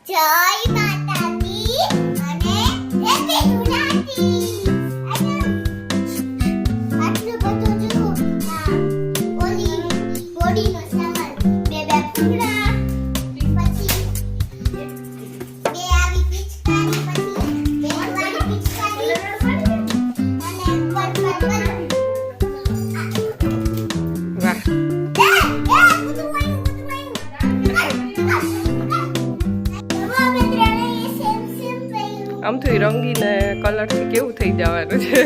જય માતાજી અને હેપી ધૂળેટી. આટલું બધું જો ઓલી બોડીનો સામાન, બે ફૂગડા, પછી બે આવી પિચકારી, પછી બે વાળી પિચકારી અને પર વાહ, આમ તો રંગીને કલરથી કેવું થઈ જવાનું છે.